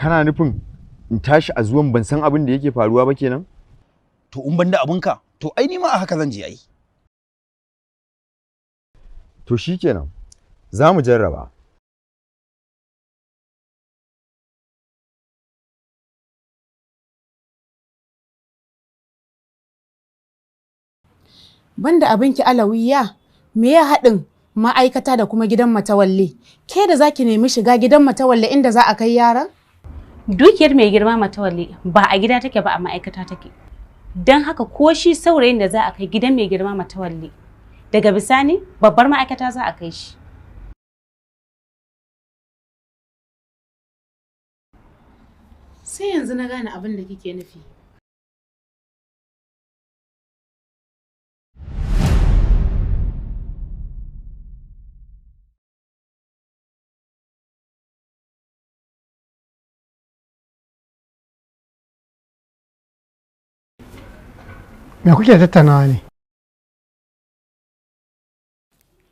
Kana nufin in tashi a zuwan ban san abin da yake faruwa ba kenan? To in ban da abinka, to ai ni ma a haka zan je ai. To shikenan, za mu jarraba. Banda abinki Alawiya, me ya haɗin ma'aikata da kuma gidan Matawalle? Ke da zaki nemi shiga gidan Matawalle inda za a kai yaran? Dukiyar mai girma Matawalle ba a gida take ba a ma'aikata take. Don haka ko shi saurayin da za a kai gidan mai girma Matawalle, daga bisani babbar ma'aikata za a kai shi. Sai yanzu na gane abin da kike nufi. Me kuke tattaunawa ne?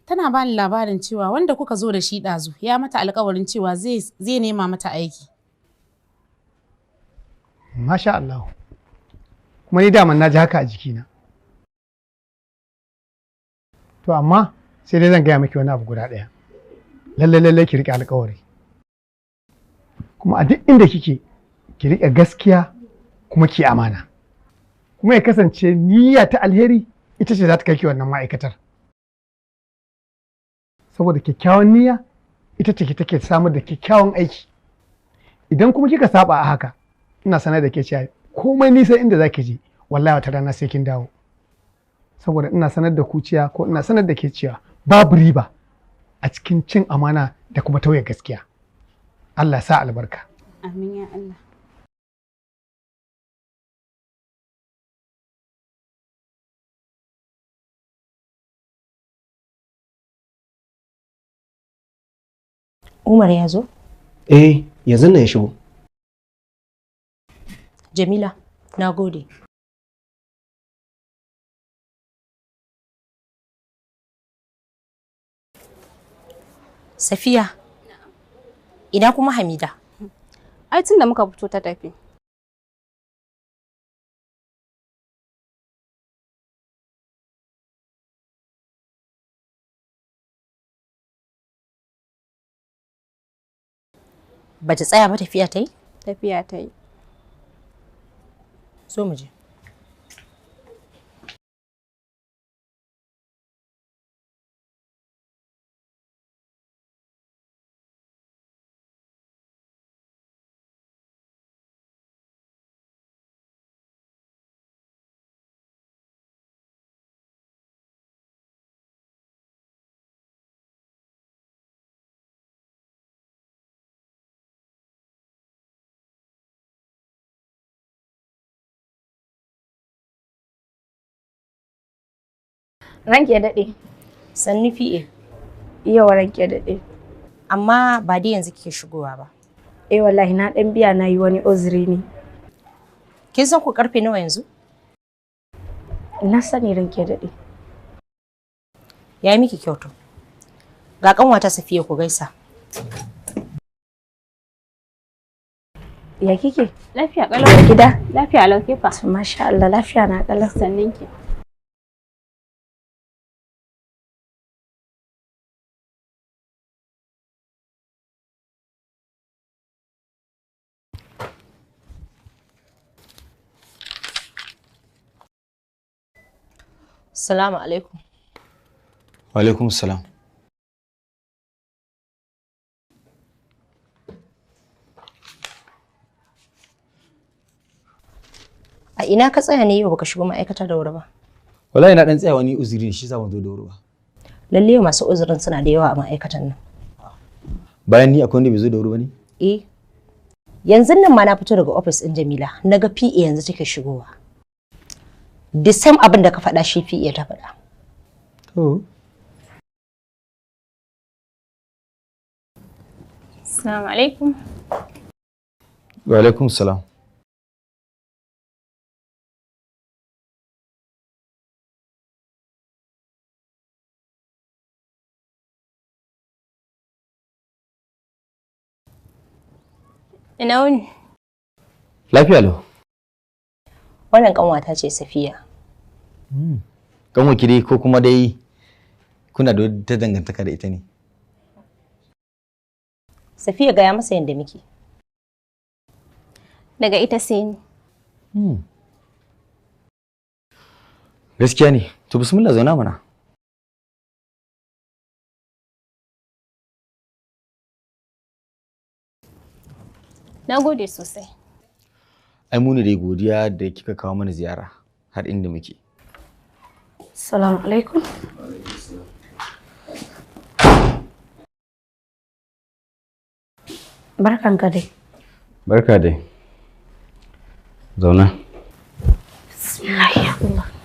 Tana bani labarin cewa wanda kuka zo da shi ɗazu ya mata alƙawarin cewa zai nema mata aiki. Masha Allah. Kuma ni daman na ji haka a jikina. To amma sai dai zan gaya miki wani abu guda ɗaya. Lalle ki riƙe alƙawari. Kuma a duk inda kike ki riƙe gaskiya kuma ki amana. Kuma ya kasance niyya ta alheri ita ce za ta kai ki wannan ma'aikatar. Saboda kyakkyawan niyya ita ce take samar da kyakkyawan aiki. Idan kuma kika saba a haka, ina sanar da ke cewa komai nisa inda za ki je, wallahi wata rana sai kin dawo. Saboda ina sanar da ku cewa ko ina sanar da ke cewa babu riba a cikin cin amana da kuma tauye gaskiya. Allah sa albarka. Amin ya Allah. Umar ya zo? Yanzu nan ya shigo. Jamila, na gode. Safiya, ina kuma Hamida? Ai tun da muka fito ta tafi. Ba ta tsaya ba tafiya ta yi? Tafiya ta yi. So mu je. Ranke ya daɗe. Sannu fi'e. Yawa ranke ya daɗe. Amma ba dai yanzu kike shigowa ba. Wallahi na ɗan biya na yi wani uzuri ne. Kin san ku karfe nawa yanzu? Na sani ranke ya daɗe. Ya yi miki kyautu. Ga kanwata Safiya ku gaisa. Ya kike? Lafiya kalau. Gida? Lafiya lau ke fa. Masha Allah, lafiya na kalau. Sannin ki. Assalamu alaikum. Wa alaikum salam. A ina ka tsaya ne yau baka shigo ma'aikata da wuri ba? Wallahi na dan tsaya wani uzuri ne shi yasa ban zo da wuri ba. Lalle masu uzurin suna da yawa a ma'aikatan nan. Bayan ni akwai wanda bai zo da wuri ba ne? Yanzu nan ma na fito daga office din Jamila, naga PA yanzu take shigowa. The same abin da ka faɗa shi PA ta faɗa. To. Assalamu alaikum. Wa alaikum salam. Ina wuni? Lafiya lau. Wannan kanwata ce Safiya. Kanwa ki dai ko kuma dai kuna da ta dangantaka da ita ne? Safiya gaya masa yadda muke. Daga ita sai ni. Gaskiya ne. To bismillah zauna mana. Na gode sosai. Ai mu ne dai godiya da kika kawo mana ziyara har inda muke. Assalamu alaikum. Barkanka dai. Barka dai. Zauna. Bismillahirrahmanirrahim.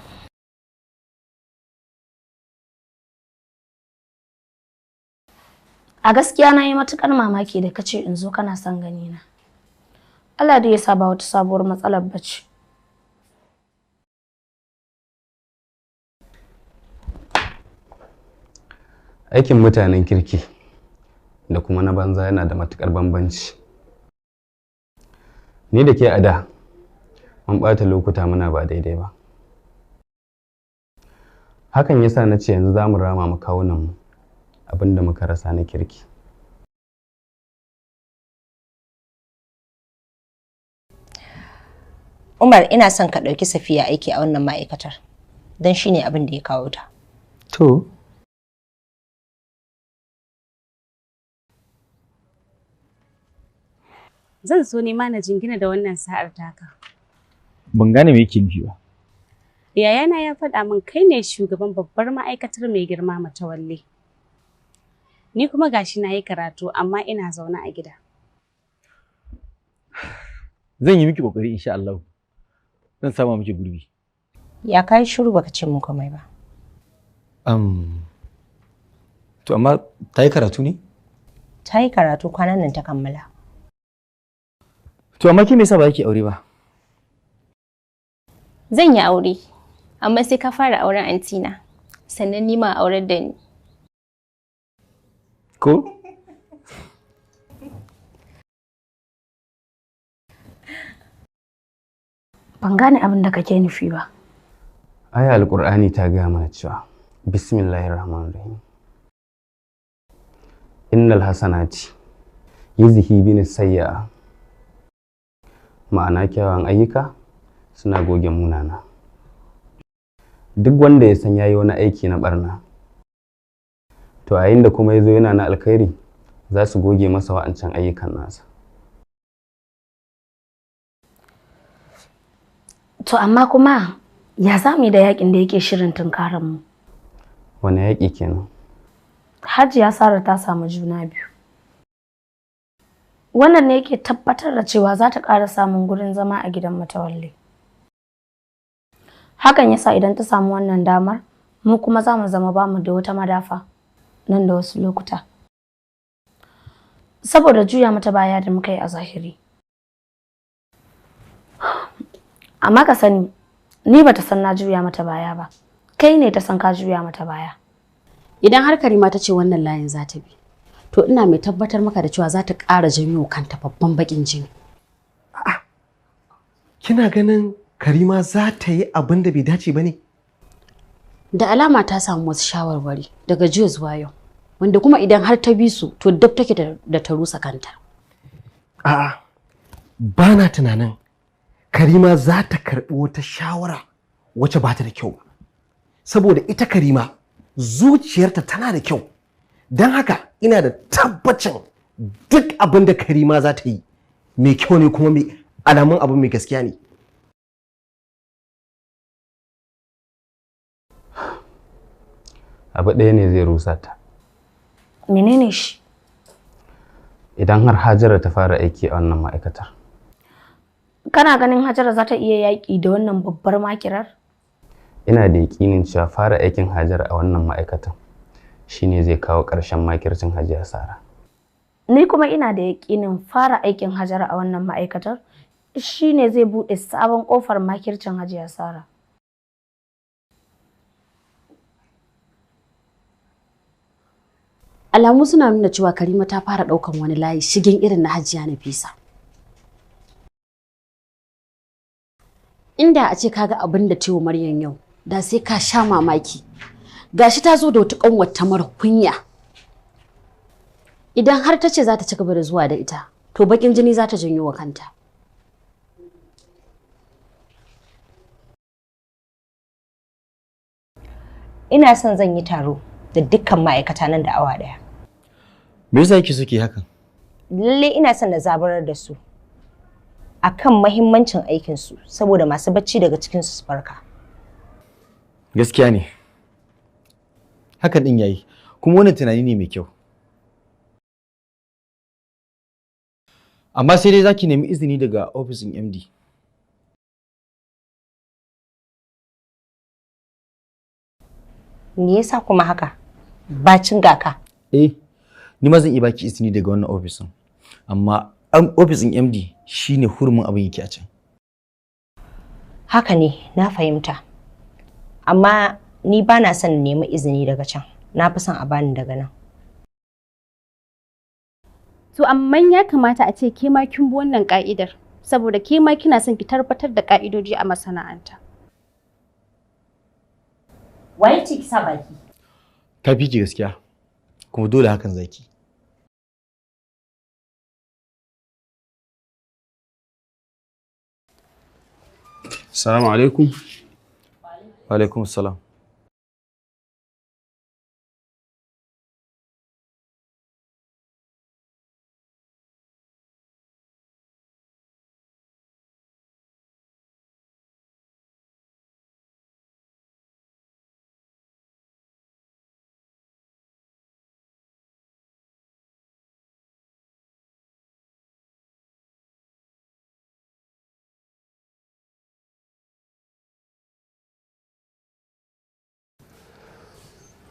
A gaskiya na yi matuƙar mamaki da kace in zo kana son gani na. Allah dai ya sa ba wata sabuwar matsalar bace. Aikin mutanen kirki da kuma na banza yana da matuƙar bambanci. Ni da ke a da mun ɓata lokuta muna ba daidai ba. Hakan yasa na ce yanzu za mu rama mu kawunanmu abinda muka rasa na kirki. Umar, ina son ka ɗauki Safiya aiki a wannan ma'aikatar don shine abin da ya kawo ta. To. Zan so ne ma na jingina da wannan sa'ar taka. Ban gane me yake nufi ba. Yayana ya faɗa min kai ne shugaban babbar ma'aikatar mai girma Matawalle. Ni kuma gashi na yi karatu amma ina zaune a gida. Zan yi miki kokari insha Allah. Zan sama miki gurbi. Ya kai shiru baka ce mun komai ba. To amma ta yi karatu ne? Ta yi karatu kwanan nan ta kammala. To amma ke me yasa ba yake aure ba? Zan yi aure, amma sai ka fara auren antina, sannan ni ma aurar da ni. Ko? Ban gane abin da kake nufi ba. Aya Alƙur'ani ta gaya mana cewa Bismillahirrahmanirrahim. Innal hasanati yuzhibun sayyi'a. Ma'ana kyawun ayyuka suna goge munana. Duk wanda ya san yayi wani aiki na barna, to a yayin da kuma yazo yana na alkhairi, za su goge masa wa'ancan ayyukan nasa. To amma kuma ya zami da yakin da yake shirin tunkaran mu? Wani yaƙi kenan? Hajiya Sara ta samu juna biyu. Wannan ne yake tabbatar da cewa za ta ƙara samun gurin zama a gidan Matawalle. Hakan yasa idan ta samu wannan damar, mu kuma za mu zama bamu da wata madafa nan da wasu lokuta. Saboda juya mata baya da muka yi a zahiri. Amma ka sani, ni bata san na juya mata baya ba. Kai ne ta san ka juya mata baya. Idan har Karima ta ce wannan layin za ta bi, to ina mai tabbatar maka da cewa za ta ƙara janyo kanta babban baƙin jini. A'a, kina ganin Karima za ta yi abin da bai dace ba ne? Da alama ta samu wasu shawarwari daga jiya zuwa yau, wanda kuma idan har ta bi su, to dab take da ta rusa kanta. A'a, ba na tunanin Karima za ta karɓi wata shawara wacce ba ta da kyau. Saboda ita Karima zuciyarta tana da kyau. Don haka ina da tabbacin duk abin da Karima za ta yi mai kyau ne kuma mai alamun abu mai gaskiya ne. Abu ɗaya ne zai rusa ta. Menene shi? Idan har Hajara ta fara aiki a wannan ma'aikatar. Kana ganin Hajara za ta iya yaƙi da wannan babbar makirar? Ina da yaƙinin cewa fara aikin Hajara a wannan ma'aikatan shine zai kawo ƙarshen makircin Hajiya Sara. Ni kuma ina da yaƙinin fara aikin Hajara a wannan ma'aikatar shine zai buɗe sabon ƙofar makircin Hajiya Sara. Alamu suna nuna cewa Karima ta fara ɗaukan wani layi shigen irin na Hajiya Nafisa. Inda a ce kaga abin da tewa Maryam yau, da sai ka sha mamaki. Gashi ta zo da wata kanwata mara kunya. Idan har ta ce za ta ci gaba da zuwa da ita, to bakin jini za ta janyo wa kanta. Ina son zan yi taro da dukkan ma'aikata nan da awa daya. Me yasa kike suke hakan? Lalle ina son na zabarar da su akan mahimmancin aikin su saboda masu bacci daga cikin su farka. Gaskiya ne. Hakan din yayi. Kuma wannan tunani ne mai kyau. Amma sai dai zaki nemi izini daga ofisin MD. Me yasa kuma haka? Bacin gaka. Ni ma zan iya baki izini daga wannan ofisin. Amma ofisin MD shine hurumin abin yake a can. Haka ne, na fahimta. Amma ni ba na son nemi izini daga can. Na fi son a bani daga nan. To amma ya kamata a ce ke ma kin bi wannan ka'idar saboda ke ma kina son ki tabbatar da ka'idoji a masana'anta. Waye ce ki sa baki? Ta fi ki gaskiya. Kuma dole hakan zaki. Assalamu alaikum. Wa alaikum assalam.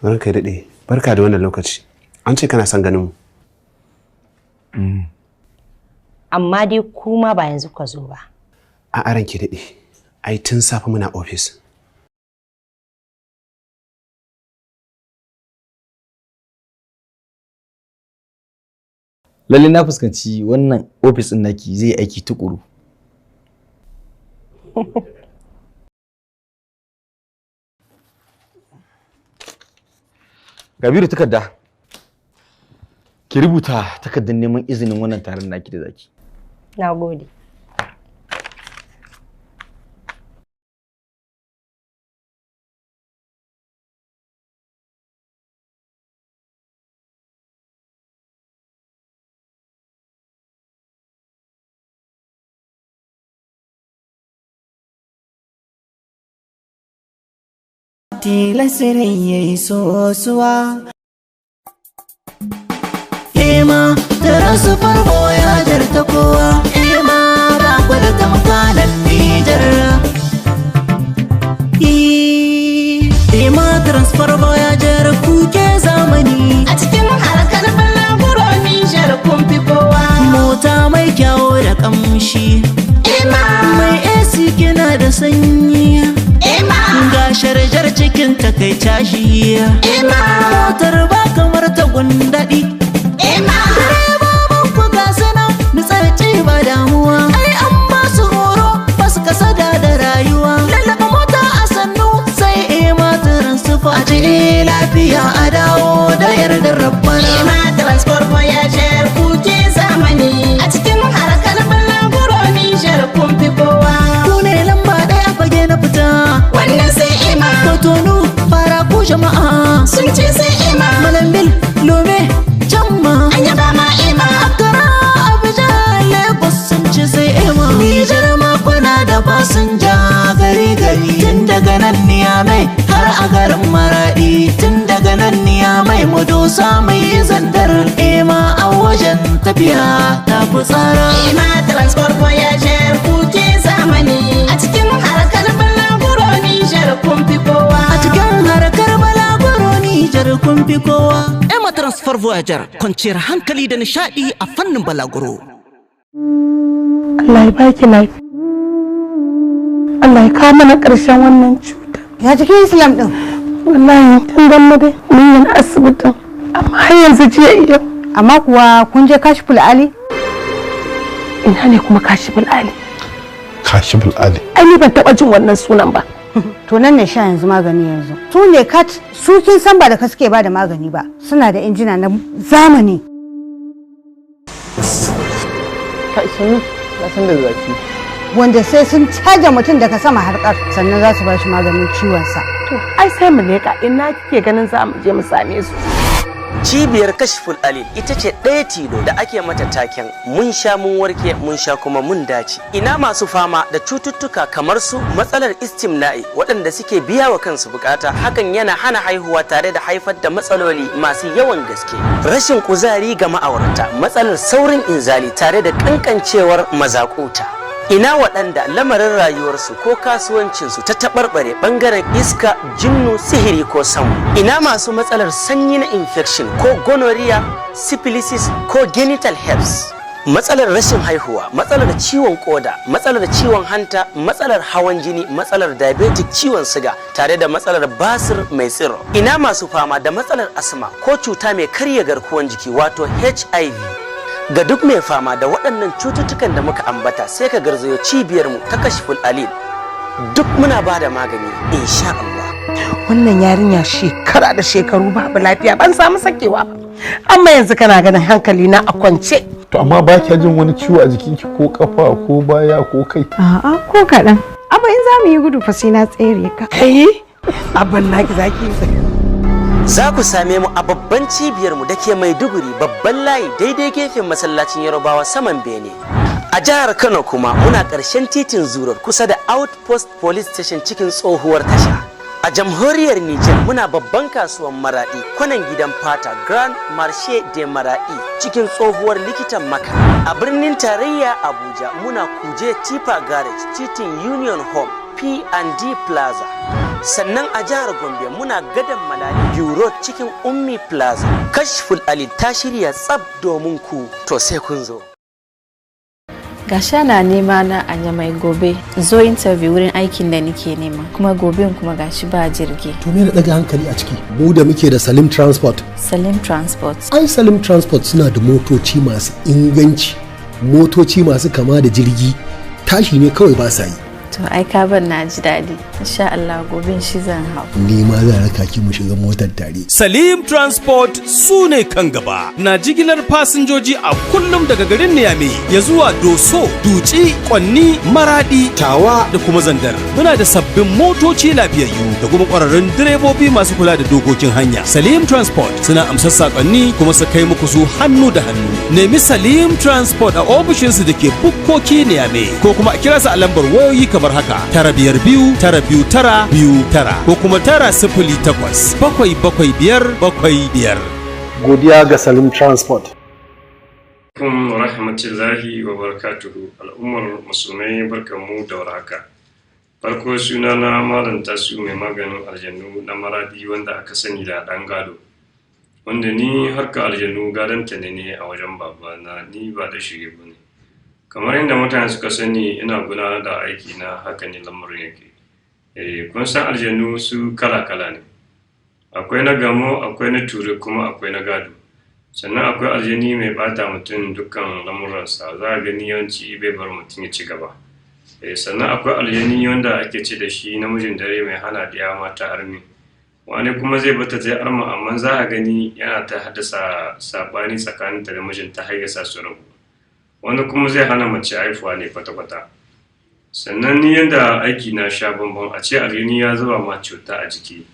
Ranka ya daɗe, barka da wannan lokaci. An ce kana son ganin mu. Amma dai kuma ba yanzu ka zo ba. A'a ranki daɗe, ai tun safe muna ofis. Lalle na fuskanci wannan ofis ɗin naki zai aiki tukuru. Gabiru takarda. Ki rubuta takardar neman izinin wannan taron naki da zaki. Na gode. Tilasirin yayi sosuwa Ema da rasu farko ya jarta kowa Ema ba ku da tamkanan Nijar Ema transfer voyager kuke zamani a cikin harkar balaguro Nijar kun fi kowa mota mai kyawo da kamshi Ema mai AC kina da sanyi ga sharjar cikin takai tashi motar ba kamar ta gundadi direbobin ku ga sana nutsarci ba damuwa ai an ba su horo ba su kasada da rayuwa lallaba mota a sannu sai ema transfer a ce lafiya a dawo da yardar rabbana ema transport voyager kuke zamani a cikin harkar balaguro Nijar kun fi kowa ku ne lamba daya fage na fita wannan sai ima kotonu fara ku jama'a sun ce sai ima malambil lome jamma an yaba ma ima akara abuja lagos sun ce sai ima Nijar ma kuna da fasinja gari gari tun daga nan Niyamai har a garin Maradi tun daga nan Niyamai mu dosa mai zandar ima a wajen tafiya ta ku tsara ima transport voyager kuke zamani a cikin harkar balaguro Nijar kun fi kowa a cikin harkar balaguro Nijar kun fi kowa Ema transfer voyager kwanciyar hankali da nishadi a fannin balaguro Allah ya baki lafiya Allah ya kawo mana ƙarshen wannan cuta ya jikin Islam din wallahi tun dan mu dai mun yi asibitin amma har yanzu jiya iya amma kuwa kun je kashiful ali ina ne kuma kashiful ali Kashiful Ali. Ai ni ban taɓa jin wannan sunan ba. To nan ne sha yanzu magani yanzu. Su ne kat su kin san ba da ka suke ba da magani ba. Suna da injina na zamani. Kai sanu na san da zafi. Wanda sai sun caja mutum daga sama harkar sannan za su ba shi maganin ciwon sa. To ai sai mu leka ina kike ganin za mu je mu same su. Cibiyar Kashful Alil ita ce ɗaya tilo da ake mata taken mun sha mun warke mun sha kuma mun dace. Ina masu fama da cututtuka kamar su matsalar istimna'i waɗanda suke biya wa kansu bukata hakan yana hana haihuwa tare da haifar da matsaloli masu yawan gaske. Rashin kuzari ga ma'aurata, matsalar saurin inzali tare da kankancewar mazakuta. Ina waɗanda lamarin rayuwarsu ko kasuwancinsu ta taɓarɓare ɓangaren iska, jinnu, sihiri ko samu. Ina masu matsalar sanyi na infection ko gonorrhea, syphilis ko genital herpes. Matsalar rashin haihuwa, matsalar ciwon koda, matsalar ciwon hanta, matsalar hawan jini, matsalar diabetic ciwon siga tare da matsalar basir mai tsiro. Ina masu fama da matsalar asma ko cuta mai karya garkuwan jiki wato HIV. Ga duk mai fama da waɗannan cututtukan da muka ambata sai ka garzayo cibiyarmu ta Kashful Alil. Duk muna ba da magani insha Allah. Wannan yarinya shekara da shekaru babu lafiya ban samu sakewa ba. Amma yanzu kana ganin hankali na a kwance. To amma ba kya jin wani ciwo a jikinki ko kafa ko baya ko kai? A'a ko kaɗan. Abba in za mu yi gudu fa sai na tsere ka. Kai? Abban naki zaki yi. Za ku same mu a babban cibiyarmu da ke Maiduguri babban layi daidai gefen masallacin Yarobawa saman Bene. A jihar Kano kuma muna ƙarshen titin Zurar kusa da Outpost Police Station cikin tsohuwar tasha. A jamhuriyar Nijar muna babban kasuwan Maradi kwanan gidan fata Grand Marché de Maradi cikin tsohuwar likitan Maka. A birnin tarayya Abuja muna Kuje Tipa Garage titin Union Home P&D Plaza. Sannan a jihar Gombe muna gadan Malali Bureau cikin Ummi Plaza. Kashful Ali ta shirya tsab domin ku to sai kun zo. Gasha na nema na a Nyamai gobe zo interview wurin aikin da nake nema kuma gobe kuma gashi ba jirgi. To me na daga hankali a ciki? Mu da muke da Salim Transport. Salim Transport. Ai Salim Transport suna da motoci masu inganci, motoci masu kama da jirgi, tashi ne kawai ba sa yi. To ai ka ban na ji daɗi. Insha Allah gobe shi zan hau. Ni ma zan raka ki mu shiga motar tare. Salim Transport su ne kan gaba. Na jigilar fasinjoji a kullum daga garin Niamey ya zuwa Doso, Duci, Kwanni, Maradi, Tawa da kuma Zandar. Muna da sabbin motoci lafiyayyu da kuma ƙwararrun direbobi masu kula da dokokin hanya. Salim Transport suna amsar sakonni kuma su kai muku su hannu da hannu. Nemi Salim Transport a ofishinsu da ke Bukkoki Niamey ko kuma a kira su a lambar wayoyi kamar haka 952-929 ko kuma 908-775-75. Godiya ga Salim Transport. Assalamu wa rahmatullahi wa barakatuhu. Al'ummar musulmai barkanmu da warhaka. Farko sunana Malam Tasu mai maganin aljannu na Maradi wanda aka sani da ɗan gado. Wanda ni harka aljannu gadonta ne a wajen babana, ni ba da shige ba ne. Kamar yadda mutane suka sani ina gudanar da aiki na haka ne lamarin yake. Kun san aljannu su kala-kala ne. Akwai na gamo, akwai na ture kuma akwai na gado. Sannan akwai aljani mai bata mutum dukkan lamuransa, za a gani yawanci bai bar mutum ya ci gaba. Sannan akwai aljani wanda ake ce da shi namijin dare mai hana ɗiya mata armi. Wani kuma zai bata zai arma amma za a gani yana ta haddasa saɓani tsakaninta da mijinta har ya sa su rabu. Wani kuma zai hana mace haifuwa ne kwata-kwata. Sannan ni yadda aiki na sha bambam a ce aljani ya zuba ma cuta a jiki.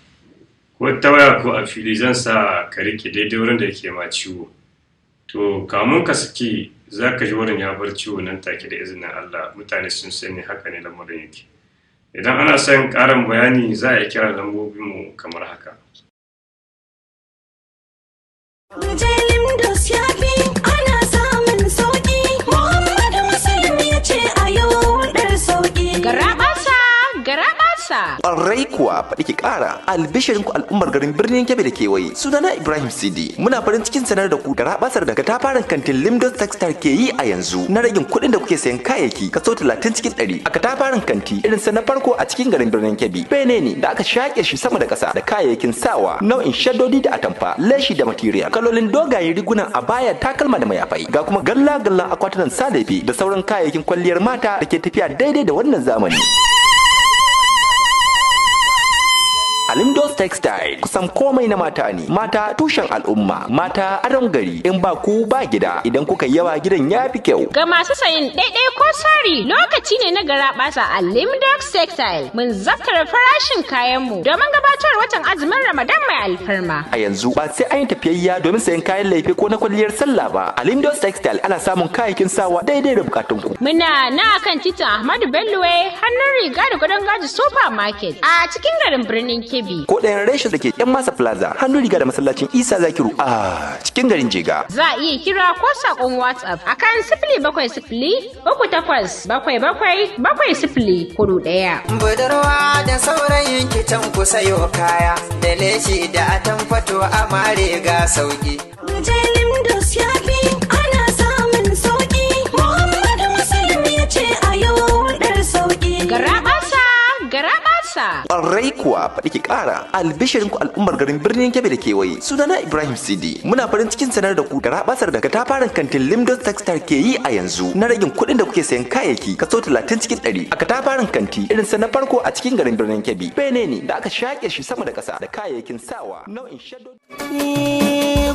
Ko ta waya ko a fili zan sa ka rike daidai wurin da yake ma ciwo. To kamun ka saki za ka ji wurin ya bar ciwo nan take da izinin Allah, mutane sun sani haka ne lamarin yake. Idan ana son ƙarin bayani za a yi kira lambobinmu kamar haka. Garaɓasa! Ƙwarai kuwa faɗi ki ƙara albishirin ku al'ummar garin birnin Kebbi da kewaye. Sunana Ibrahim Sidi. Muna farin cikin sanar da ku garabasar da katafaren kantin Limdos Textile ke yi a yanzu na ragin kuɗin da kuke sayan kayayyaki kaso 30 cikin 100 a katafaren kanti irin sa na farko a cikin garin birnin Kebbi. Bene ne da aka shaƙe shi sama da ƙasa da kayayyakin sawa, nau'in shaddodi da atamfa, leshi da material, kalolin dogayen rigunan abaya, takalma da mayafai, ga kuma galla-gallan akwatunan sadafi da sauran kayayyakin kwalliyar mata da ke tafiya daidai da wannan zamani. Limdos Textile kusan komai na mata ne. Mata tushen al'umma, mata adon gari, in ba ku ba gida, idan kuka yawa gidan ya fi kyau. Ga masu sayin ɗaiɗai ko sari lokaci ne na garaɓasa a Limdos Textile. Mun zaftara farashin kayanmu domin gabatar watan azumin Ramadan mai alfarma. A yanzu ba sai an yi tafiyayya domin sayan kayan laifi ko na kwalliyar sallah ba. A Limdos Textile ana samun kayayyakin sawa daidai da bukatunku. Muna na akan titin Ahmadu Bello hannun riga da gadon gaji supermarket a cikin garin birnin Kebbi. Ko ɗayan reshen da ke yan masa plaza hannun riga da masallacin Isa Zakiru a cikin garin Jega. Za a iya kira ko saƙon WhatsApp akan 070-3877-77-41. Budurwa da saurayin kicin ku sayo kaya da leshi da atamfato amare ga sauki. Limdos ya fi ana samun sauki. Muhammadu Muslim ya ce a yau ɗar sauki. Garabasa. Ƙwarai kuwa faɗi ki ƙara albishirin ku al'ummar garin birnin Kebbi da kewaye. Sunana Ibrahim Sidi. Muna farin cikin sanar da ku garabasar da katafaren kantin Limdos Textile ke yi a yanzu na ragin kuɗin da kuke sayan kayayyaki kaso 30 cikin 100 a katafaren kanti irin sa na farko a cikin garin birnin Kebbi. Bene ne da aka shaƙe shi sama da ƙasa da kayayyakin sawa, nau'in shaddodi.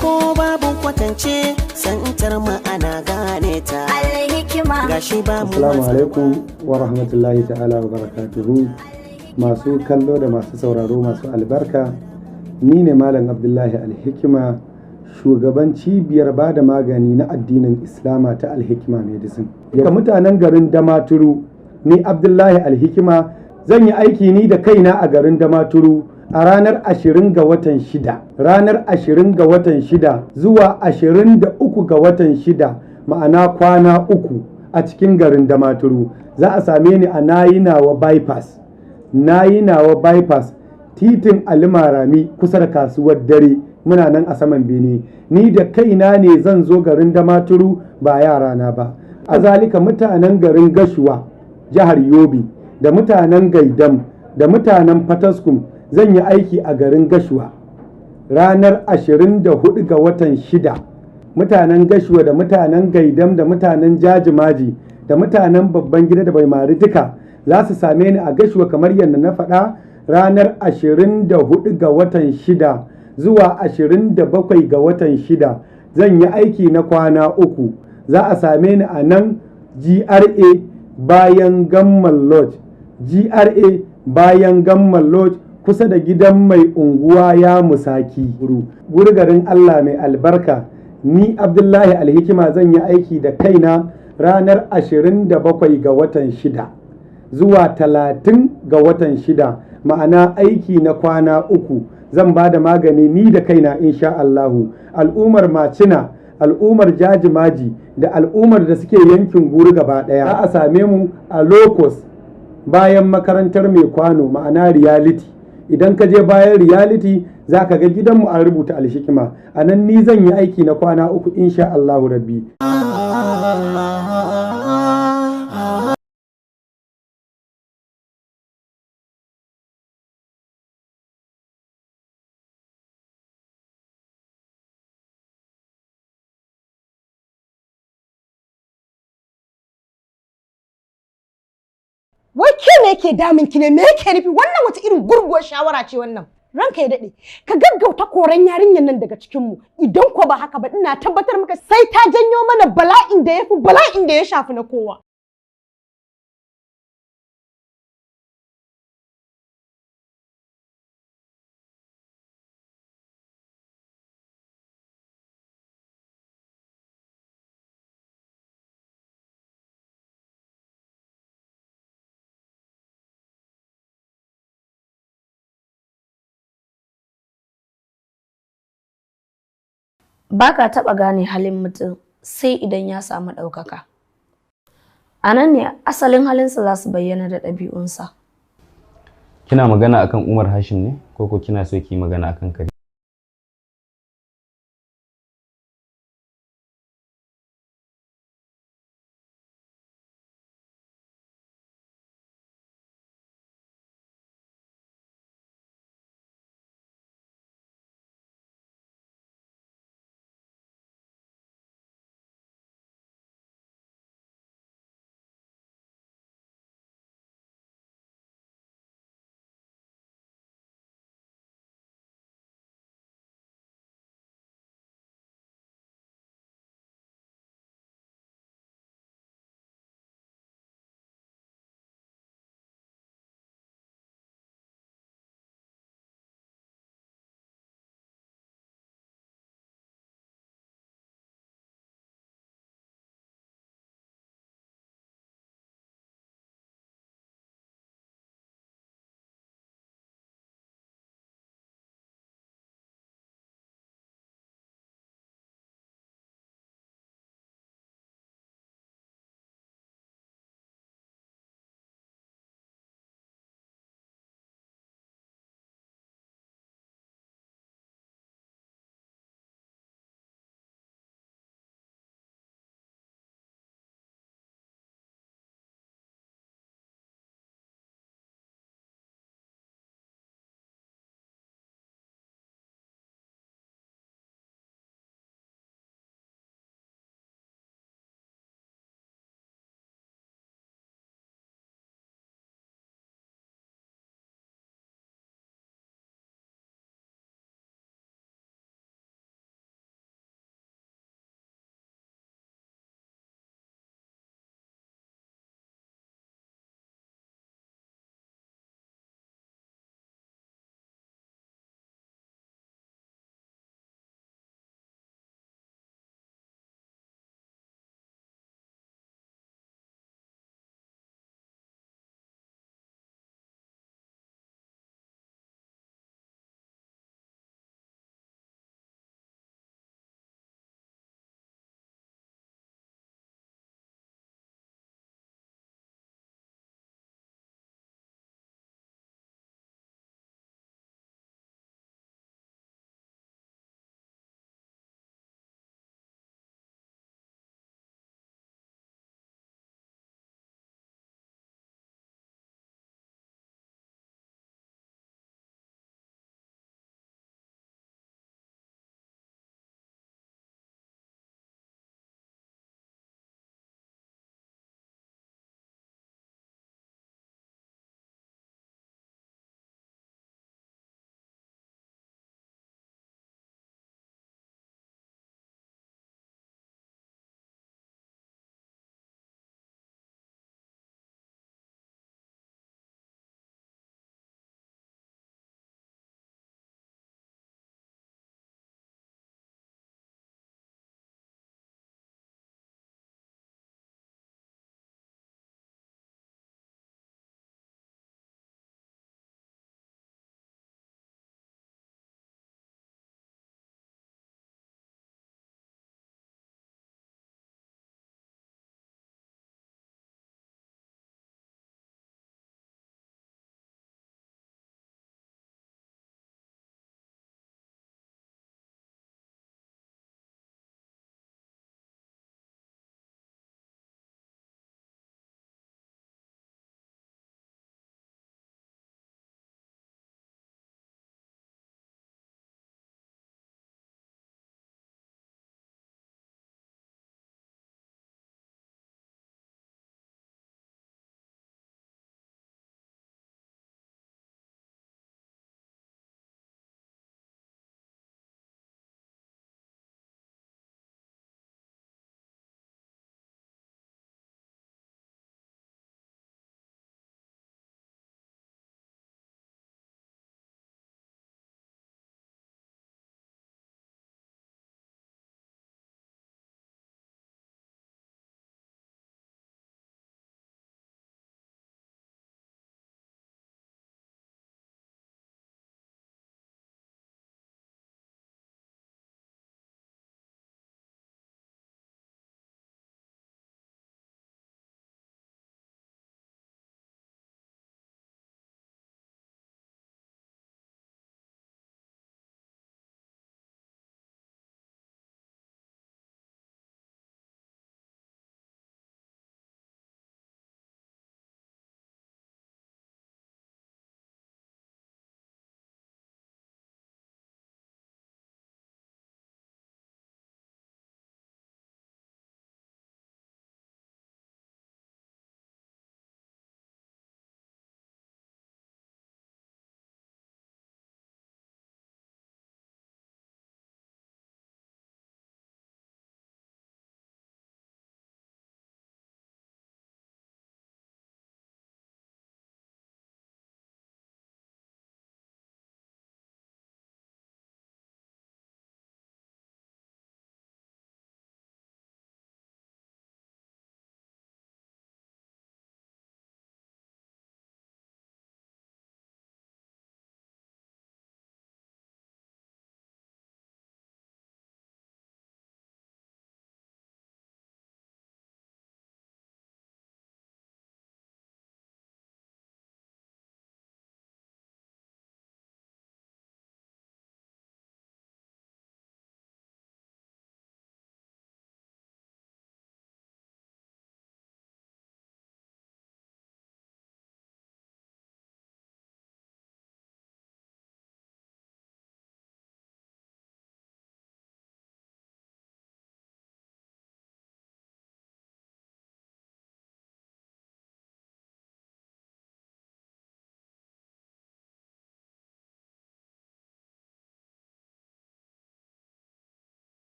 Ko babu kwatance santar ma'ana gane ta. Alhikima. Gashi ba mu. Assalamu alaikum wa rahmatullahi ta'ala wa barakatuhu. Masu kallo da masu sauraro masu albarka, ni ne Malam Abdullahi Alhikima, shugaban cibiyar ba da magani na addinin Islama ta Alhikima Medicine. Ga mutanen garin Damaturu, ni Abdullahi Alhikima zan yi aiki ni da kaina a garin Damaturu a ranar 20 ga watan 6, ranar 20 ga watan 6 zuwa 23 ga watan 6, ma'ana kwana 3 a cikin garin Damaturu. Za a same ni a Nayinawa bypass. Titin Alimarami kusa da kasuwar dare, muna nan a saman bene. Ni da kaina ne zan zo garin Damaturu ba yarana ba. A zalika mutanen garin Gashuwa jihar Yobe da mutanen Gaidam da mutanen Fataskum zan yi aiki a garin Gashuwa ranar 24 ga watan 6. Mutanen Gashuwa da mutanen Gaidam da mutanen Jajimaji da mutanen babban gida da Baimari duka za su same ni a Gashuwa kamar yadda na faɗa ranar 24 ga watan 6 zuwa 27 ga watan 6. Zan yi aiki na kwana 3. Za a same ni a nan GRA bayan Gammal Lodge. GRA bayan Gammal Lodge kusa da gidan mai unguwa ya musaki. Gurgarin Allah mai albarka, ni Abdullahi Alhikima zan yi aiki da kaina ranar 27 ga watan 6 zuwa 30 ga watan 6, ma'ana aiki na kwana 3. Zan ba da magani ni da kaina insha Allahu. Al'ummar Macina, al'ummar Jajimaji da al'ummar da suke yankin Guri gaba ɗaya za a same mu a Locus bayan makarantar mai kwano, ma'ana Reality. Idan ka je bayan Reality za ka ga gidanmu an rubuta Alhikima. A nan ni zan yi aiki na kwana 3 insha Allahu rabbi. Wai ke me yake damun ki ne? Me yake nufi? Wannan wata irin gurguwar shawara ce wannan? Ranka ya dade. Ka gaggauta koran yarinyar nan daga cikin mu. Idan ko ba haka ba ina tabbatar maka sai ta janyo mana bala'in da yafi bala'in da ya shafi na kowa. Ba ka taɓa gane halin mutum sai idan ya samu ɗaukaka. A nan ne asalin halinsa za su bayyana da ɗabi'unsa. Kina magana akan Umar Hashim ne ko kina so ki magana akan Karima?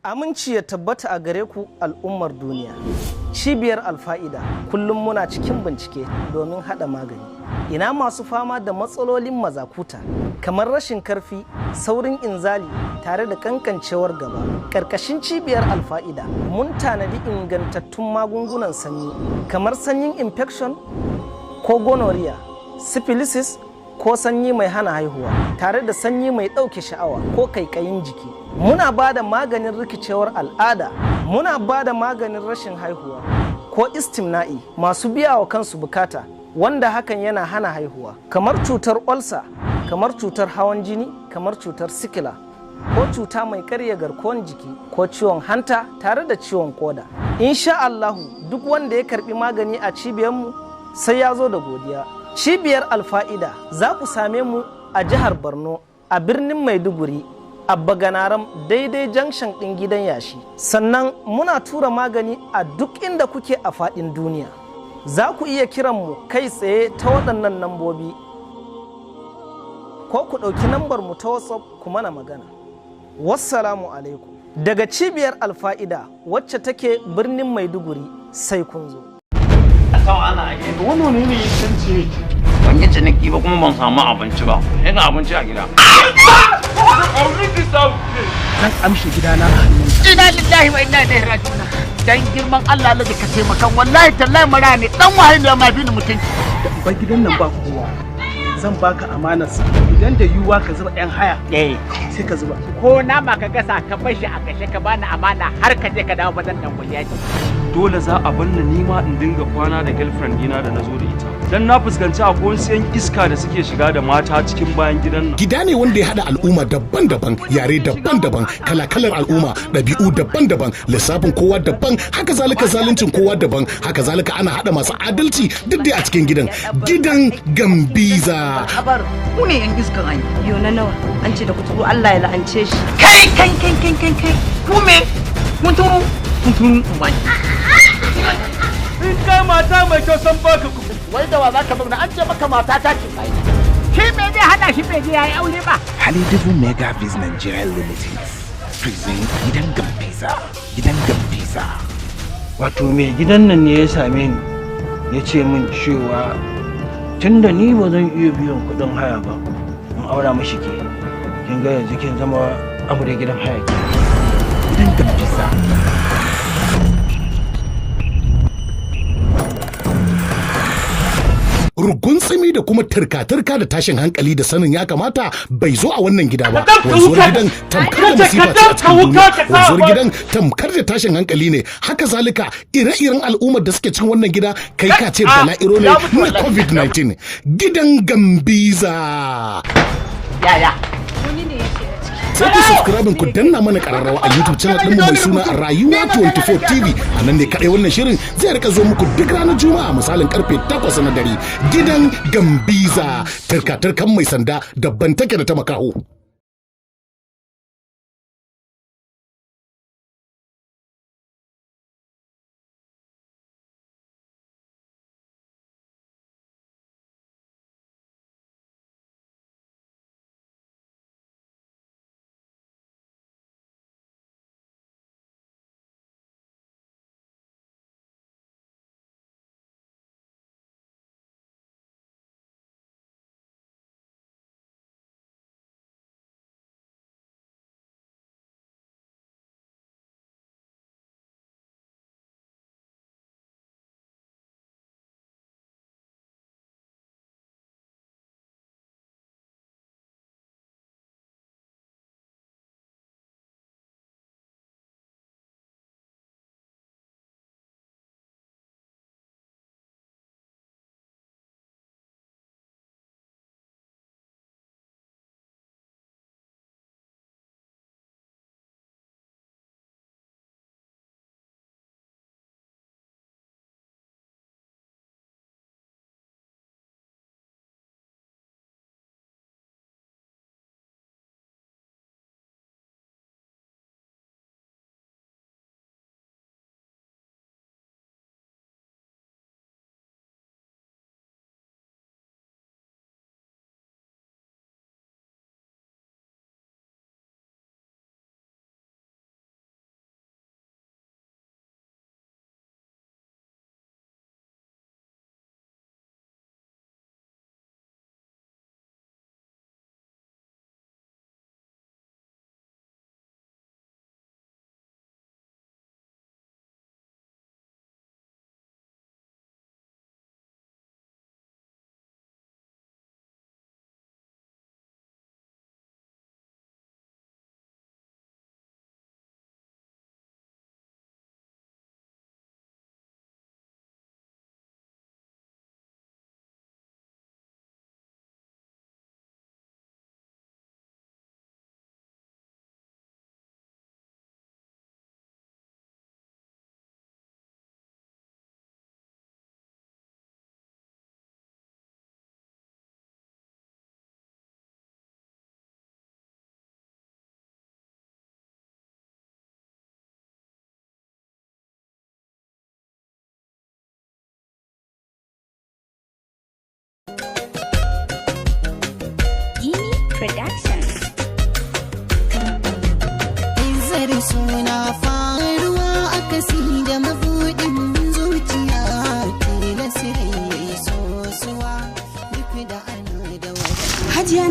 Aminci ya tabbata a gare ku al'ummar duniya. Cibiyar Alfa'ida kullum muna cikin bincike domin haɗa magani. Ina masu fama da matsalolin mazakuta kamar rashin karfi, saurin inzali tare da kankancewar gaba. Ƙarƙashin cibiyar Alfa'ida mun tanadi ingantattun magungunan sanyi kamar sanyin infection ko gonorrhea, syphilis ko sanyi mai hana haihuwa tare da sanyi mai ɗauke sha'awa ko kaikayin jiki. Muna ba da maganin rikicewar al'ada, muna ba da maganin rashin haihuwa ko istimna'i masu biya wa kansu bukata wanda hakan yana hana haihuwa, kamar cutar olsa, kamar cutar hawan jini, kamar cutar sikila ko cuta mai karya garkuwar jiki ko ciwon hanta tare da ciwon koda. Insha Allahu duk wanda ya karbi magani a cibiyarmu sai ya zo da godiya. Cibiyar Alfa'ida za ku same mu a jihar Borno, a birnin Maiduguri, a Baganaram daidai junction ɗin gidan yashi. Sannan muna tura magani a duk inda kuke a faɗin duniya. Za ku iya kiran mu kai tsaye ta waɗannan nambobi ko ku ɗauki nambar mu ta WhatsApp ku mana magana. Wassalamu alaikum. Daga cibiyar Alfa'ida wacce take birnin Maiduguri sai kun zo. Wani ne canci ban yi ciniki ba kuma ban samu abinci ba. Ina abinci a gida. Zan amshi gidana a hannunka. Ina lillahi wa inna ilaihi raji'un. Dan girman Allah Allah da ka taimaka wallahi tallahi mara ne dan wahayi ne ma fi ni mutunci. Ba gidan nan ba kowa. Zan baka amanarsa idan da yiwuwa ka zuba yan haya sai ka zuba. Ko nama ka gasa ka bar shi a kashe ka bani amana har ka je ka dawo bazan dan yaji. Dole za a bar ni nima in dinga kwana da girlfriend dina da nazo da ita. Dan na fuskanci akwai wasu yan iska da suke shiga da mata cikin bayan gidan nan. Gida ne wanda ya hada al'umma daban-daban, yare daban-daban, kala-kalar al'umma, ɗabi'u daban-daban, lissafin kowa daban, haka zalika zaluncin kowa daban, haka zalika ana hada masu adalci duk dai a cikin gidan. Gidan Gambiza. Abar ku ne yan iskan ai. Yo na nawa an ce da kuturu Allah ya la'ance shi. Kai ku me kuturu umai. In kai mata mai kyau san baka ku. Wai da wa zaka zauna an ce maka mata ta ce kai. Shi me zai hana shi bai je yayi aure ba. Halidubu Mega Biz Nigeria Limited present Gidan Gambiza. Gidan Gambiza. Wato mai gidan nan ne ya same ni ya ce min cewa tunda ni ba zan iya biyan kuɗin haya ba in aura mishi ke kin ga yanzu kin zama amure gidan haya ke. Gidan Gambiza. Rugun tsimi da kuma turka-turka da tashin hankali da sanin ya kamata bai zo a wannan gida ba. Wanzuwar gidan tamkar da masifa ce a cikin duniya. Wanzuwar gidan tamkar da tashin hankali ne. Haka zalika ire-iren al'ummar da suke cikin wannan gida kai ka ce bala'iro ne na COVID-19. Gidan Gambiza. Yaya. Sai ku subscribe ku danna mana kararrawa a YouTube channel ɗinmu mai suna Rayuwa 24 TV. A nan ne kaɗai wannan shirin zai rika zo muku duk ranar Juma'a misalin karfe 8 na dare. Gidan Gambiza, turka-turkan mai sanda daban take da ta makaho.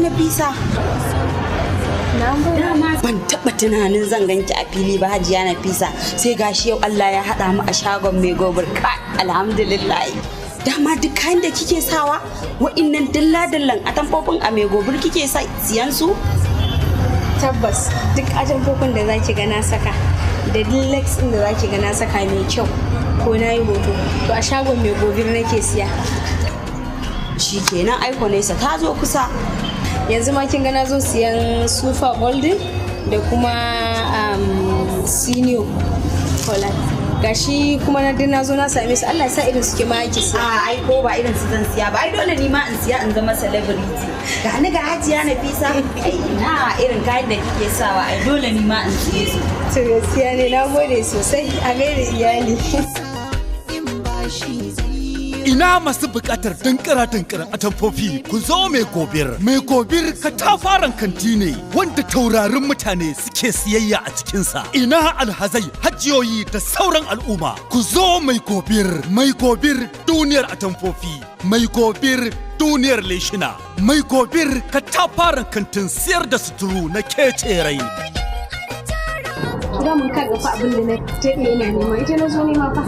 Nafisa. Dama ban taɓa tunanin zan ganki a fili ba Hajiya Nafisa, sai gashi yau Allah ya haɗa mu a shagon mai gobir. Alhamdulillah. Dama duk kayan da kike sawa wa'innan dalla-dallan atamfofin a mai gobir kike siyan su? Tabbas duk atamfofin da zaki ga na saka da Lex din da zaki ga na saka mai kyau ko na yi hoto to a shagon mai gobir nake siya. Shikenan aiko nesa ta zo kusa. Yanzu ma kin ga na zo siyan Super Golden da kuma Senior Holland. Gashi kuma na zo na same su Allah ya sa irin suke ma yake siya. Ai ko ba irin su zan siya ba. Ai dole ni ma in siya in zama celebrity. Ga ni ga Hajiya Nafisa. Ai na irin kayan da kike sawa ai dole ni ma in siye su. To gaskiya ne na gode sosai a gaida iyali. Ina masu bukatar dinkira-dinkiran atamfofi ku zo mai gobir. Mai gobir katafaren kanti ne wanda taurarin mutane suke siyayya a cikinsa. Ina alhazai, hajiyoyi da sauran al'umma. Ku zo mai gobir. Mai gobir duniyar atamfofi. Mai gobir duniyar leshina. Mai gobir katafaren kantin siyar da suturu na kecerai. Kira mun kaga fa abin da na taɗe ina nema ita na zo nema fa.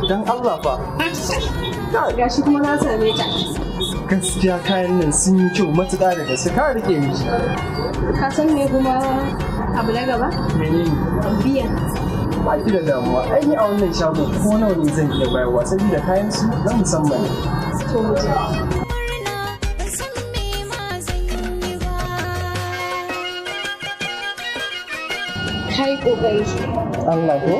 Dan Allah fa. Gashi kuma na same ta. Gaskiya kayan nan sun yi kyau matuƙa da gaske ka rike miki. Ka san me kuma abu na gaba? Menene? Biya. Ba ki da damuwa. Ai ni a wannan shago ko nawa ne zan iya bayarwa saboda kayan su na musamman. To mu je. Kai kokari. Allah ko?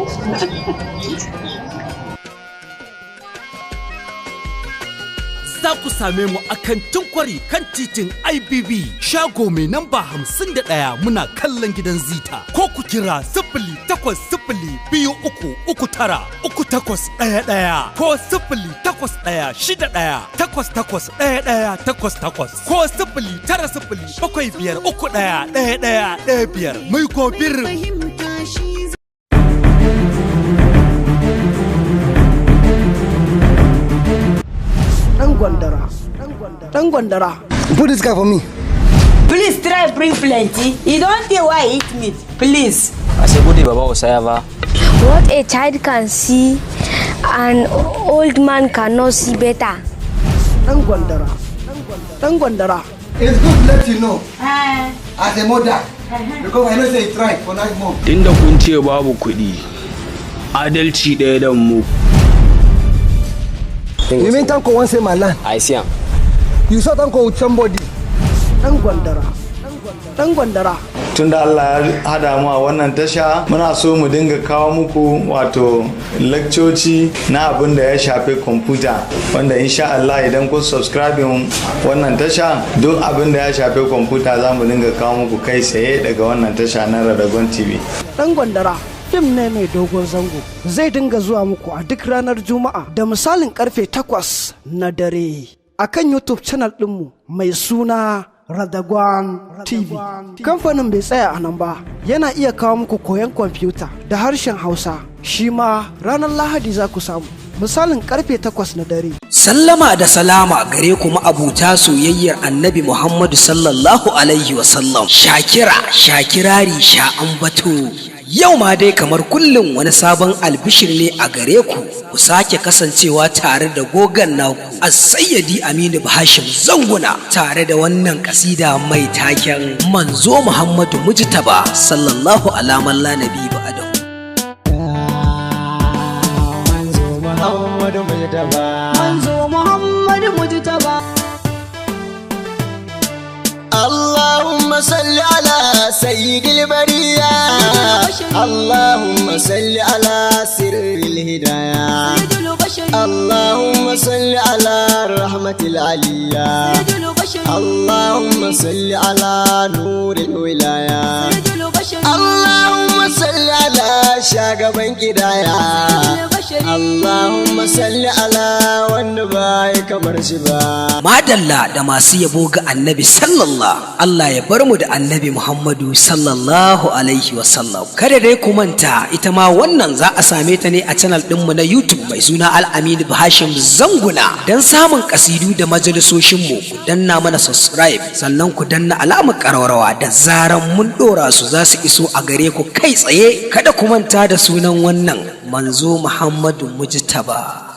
Za ku same mu a kantin kwari kan titin IBB shago mai namba 51 muna kallon gidan Zita ko ku kira 08023393811 ko 08161881188 ko 09075311115 mai gobir. Dan gwandara. Put this guy for me. Please try bring plenty. You don't think why eat meat. Please. I say good day, Baba Osaya ba. What a child can see, an old man cannot see better. Dan gwandara. Dan gwandara. It's good to let you know. As a mother, because I know say it's right for night mom. Inda kun ce babu kuɗi, adalci ɗaya dan mu. You mean Tanko won't say my land? I see him. You saw Tanko with somebody. Dan gwandara. Dan gwandara. Tunda Allah ya hada mu a wannan tasha muna so mu dinga kawo muku wato lakcoci na abin da ya shafi kwamfuta wanda insha Allah idan kun subscribe wannan tasha duk abin da ya shafi kwamfuta za mu dinga kawo muku kai tsaye daga wannan tasha na Radagon TV. Dan gwandara. Fim ne mai dogon zango zai dinga zuwa muku a duk ranar Juma'a da misalin karfe 8 na dare akan YouTube channel ɗinmu mai suna Radagon TV. Kamfanin bai tsaya a nan ba, yana iya kawo muku koyon kwamfuta da harshen Hausa. Shi ma ranar Lahadi za ku samu misalin karfe 8 na dare. Sallama da salama gare ku ma'abuta soyayyar Annabi Muhammadu sallallahu alaihi wasallam. Shakirari sha ambato. Yau ma dai kamar kullum wani sabon albishir ne a gare ku sake kasancewa tare da gogan naku As-Sayyidi Aminu Hashim Zanguna tare da wannan kasida mai taken Manzo Muhammadu Mujtaba sallallahu ala man la nabi ba'da. Manzo Muhammadu Mujtaba, Manzo Muhammadu Mujtaba. اللهم صل على سيد البرية اللهم صل على سر الهداية اللهم صل على رحمة العليا اللهم صل على نور الولاية اللهم صل على شاقب كدايا اللهم salli ala wanda ba ya kamar shi ba. Madalla da masu yabo ga annabi sallallahu, Allah ya bar mu da annabi Muhammadu sallallahu alaihi wasallam. Kada dai ku manta ita ma wannan za a same ta ne a channel ɗinmu na YouTube mai suna Al-Amin Hashim Zanguna. Don samun kasidu da majalisoshinmu ku danna mana subscribe sannan ku danna alamar ƙararrawa da zaran mun ɗora su za su iso a gare ku kai tsaye. Kada ku manta da sunan wannan manzo Muhammadu Mujtaba.